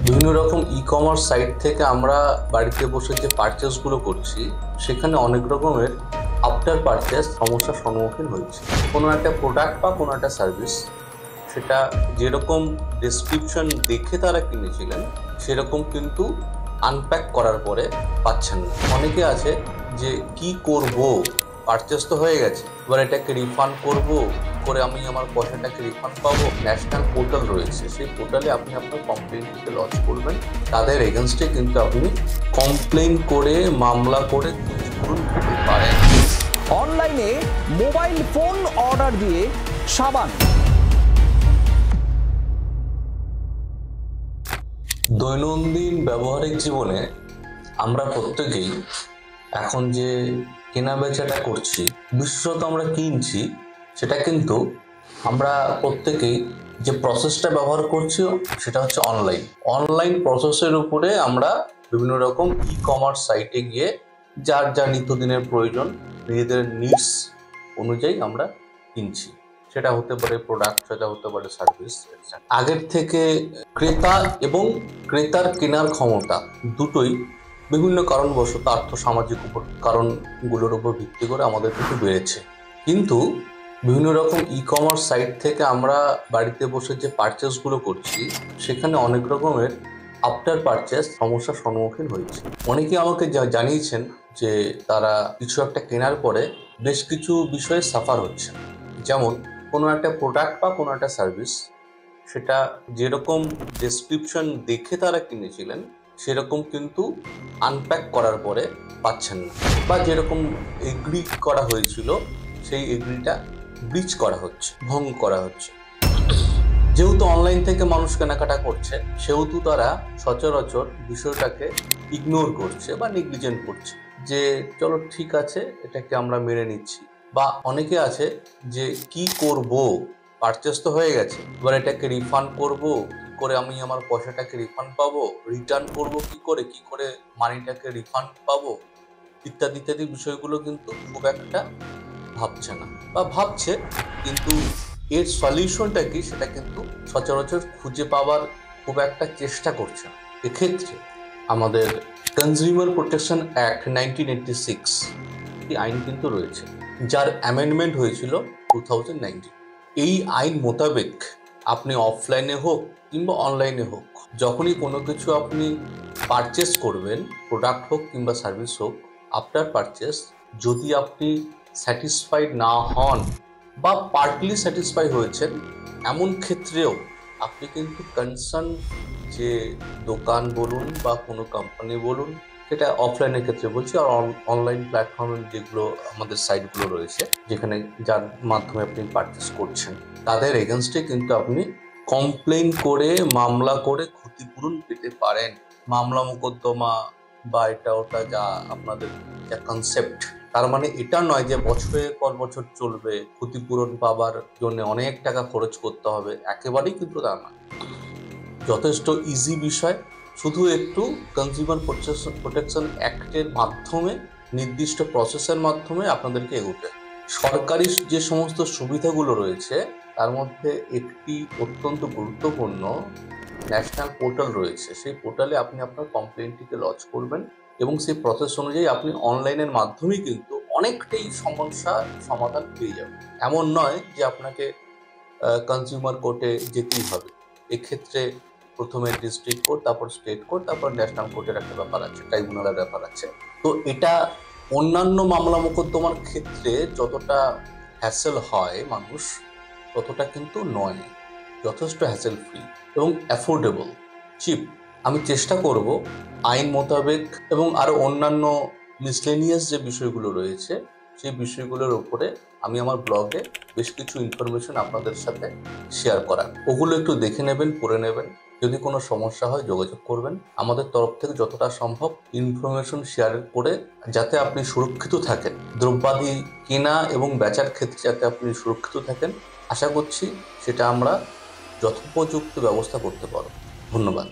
বিভিন্ন রকম e-commerce site থেকে আমরা বাড়িতে বসে যে পারচেসগুলো করছি সেখানে অনেক রকমের আফটার পারচেস সমস্যার সম্মুখীন হয়েছে। কোনো একটা প্রোডাক্ট বা কোনো একটা সার্ভিস সেটা যেরকম ডেসক্রিপশন দেখে তারা কিনেছিলেন সেরকম কিন্তু আনপ্যাক করার পরে পাচ্ছেন না। অনেকে আছে যে কি করব, পারচেস তো হয়ে গেছে, এবার এটাকে রিফান্ড করব, করে আমি আমার পয়সাটাকে রিফান্ড পাবো। ন্যাশনাল পোর্টাল রয়েছে, সেই পোর্টালে আপনি আপনার কমপ্লেনটিকে লঞ্চ করবেন। তাদের এগেনস্টে কিন্তু আপনি কমপ্লেন করে মামলা করে ক্ষতিপূরণ পেতে পারেন। অনলাইনে মোবাইল ফোন অর্ডার দিয়ে সাবান। দৈনন্দিন ব্যবহারিক জীবনে আমরা প্রত্যেকেই এখন যে কেনা বেচাটা করছি, বিশেষত আমরা কিনছি, সেটা কিন্তু আমরা প্রত্যেকেই যে প্রসেসটা ব্যবহার করছি সেটা হচ্ছে অনলাইন প্রসেসের উপরে আমরা বিভিন্ন রকম ই-কমার্স সাইটে গিয়ে যার যা নিত্যদিনের প্রয়োজন নিজেদের নিডস অনুযায়ী আমরা কিনছি। সেটা হতে পারে প্রোডাক্ট, সেটা হতে পারে সার্ভিস। আগের থেকে ক্রেতা এবং ক্রেতার কেনার ক্ষমতা দুটোই বিভিন্ন কারণবশত আর্থসামাজিক কারণগুলোর উপর ভিত্তি করে আমাদের কিন্তু বেড়েছে। কিন্তু বিভিন্ন রকম ই-কমার্স সাইট থেকে আমরা বাড়িতে বসে যে পারচেসগুলো করছি সেখানে অনেক রকমের আফটার পারচেস সমস্যার সম্মুখীন হয়েছে। অনেকে আমাকে জানিয়েছেন যে তারা কিছু একটা কেনার পরে বেশ কিছু বিষয়ে সাফার হচ্ছে। যেমন কোনো একটা প্রোডাক্ট বা কোনো একটা সার্ভিস সেটা যেরকম ডেসক্রিপশন দেখে তারা কিনেছিলেন সেরকম কিন্তু আনপ্যাক করার পরে পাচ্ছেন না, বা যেরকম এগ্রি করা হয়েছিল সেই এগ্রিটা ব্রিচ করা হচ্ছে, ভঙ্গ করা হচ্ছে। যেহেতু অনলাইন থেকে মানুষ কেনাকাটা করছে সেহেতু তারা সচরাচর বিষয়টাকে ইগনোর করছে বা নেগলিজেন্ট করছে, যে চলো ঠিক আছে এটাকে আমরা মেনে নিচ্ছি। বা অনেকে আছে যে কি করব, পারচেস তো হয়ে গেছে, এবার এটাকে রিফান্ড করব কি করে, আমি আমার পয়সাটাকে রিফান্ড পাবো, রিটার্ন করব কি করে মানিটাকে রিফান্ড পাবো, ইত্যাদি ইত্যাদি বিষয়গুলো কিন্তু খুব একটা ভাবছে না, বা ভাবছে কিন্তু এর সলিউশনটা কি সেটা কিন্তু সচরাচর খুঁজে পাওয়ার খুব একটা চেষ্টা করছে না। এক্ষেত্রে আমাদের কনজিউমার প্রোটেকশন অ্যাক্ট 1986 এই আইন কিন্তু রয়েছে, যার অ্যামেন্ডমেন্ট হয়েছিল 2019। এই আইন মোতাবেক আপনি অফলাইনে হোক কিংবা অনলাইনে হোক, যখনই কোনো কিছু আপনি পারচেস করবেন, প্রোডাক্ট হোক কিংবা সার্ভিস হোক, আফটার পারচেস যদি আপনি স্যাটিসফাইড না হন বা পার্টলি স্যাটিসফাই হয়েছেন, এমন ক্ষেত্রেও আপনি কিন্তু কনসার্ন যে দোকান বলুন বা কোনো কোম্পানি বলুন, সেটা অফলাইনের ক্ষেত্রে বলছি, আর অনলাইন প্ল্যাটফর্মের যেগুলো আমাদের সাইটগুলো রয়েছে যেখানে যার মাধ্যমে আপনি পারচেস করছেন, তাদের এগেনস্টে কিন্তু আপনি কমপ্লেন করে মামলা করে ক্ষতিপূরণ পেতে পারেন। মামলা মোকদ্দমা বা এটা ওটা যা আপনাদের যা কনসেপ্ট, তার মানে এটা নয় যে বছরের পর বছর চলবে, ক্ষতিপূরণ পাবার জন্য অনেক টাকা খরচ করতে হবে, একেবারেই কিন্তু তা নয়। যথেষ্ট ইজি বিষয়, শুধু একটু কনজিউমার প্রোটেকশন অ্যাক্টের মাধ্যমে নির্দিষ্ট প্রসেসের মাধ্যমে আপনাদেরকে এগোতে। সরকারি যে সমস্ত সুবিধাগুলো রয়েছে তার মধ্যে একটি অত্যন্ত গুরুত্বপূর্ণ ন্যাশনাল পোর্টাল রয়েছে। সেই পোর্টালে আপনি আপনার কমপ্লেনটিকে লঞ্চ করবেন এবং সেই প্রসেস অনুযায়ী আপনি অনলাইনের মাধ্যমেই কিন্তু অনেকটাই সমস্যার সমাধান পেয়ে যাবেন। এমন নয় যে আপনাকে কনজিউমার কোর্টে যেতেই হবে। এক্ষেত্রে প্রথমে ডিস্ট্রিক্ট কোর্ট, তারপর স্টেট কোর্ট, তারপর ন্যাশনাল কোর্টের একটা ব্যাপার আছে, ট্রাইব্যুনালের ব্যাপার আছে। তো এটা অন্যান্য মামলা মোকদ্দমার ক্ষেত্রে যতটা হ্যাসেল হয় মানুষ, ততটা কিন্তু নয়। যথেষ্ট হ্যাসেল ফ্রি এবং অ্যাফোর্ডেবল, চিপ। আমি চেষ্টা করব আইন মোতাবেক এবং আরও অন্যান্য মিসলেনিয়াস যে বিষয়গুলো রয়েছে সেই বিষয়গুলোর উপরে আমি আমার ব্লগে বেশ কিছু ইনফরমেশন আপনাদের সাথে শেয়ার করার, ওগুলো একটু দেখে নেবেন, পড়ে নেবেন। যদি কোনো সমস্যা হয় যোগাযোগ করবেন। আমাদের তরফ থেকে যতটা সম্ভব ইনফরমেশন শেয়ার করে যাতে আপনি সুরক্ষিত থাকেন, দ্রব্যাদি কেনা এবং বেচার ক্ষেত্রে যাতে আপনি সুরক্ষিত থাকেন, আশা করছি সেটা আমরা যথোপযুক্ত ব্যবস্থা করতে পারব। ধন্যবাদ।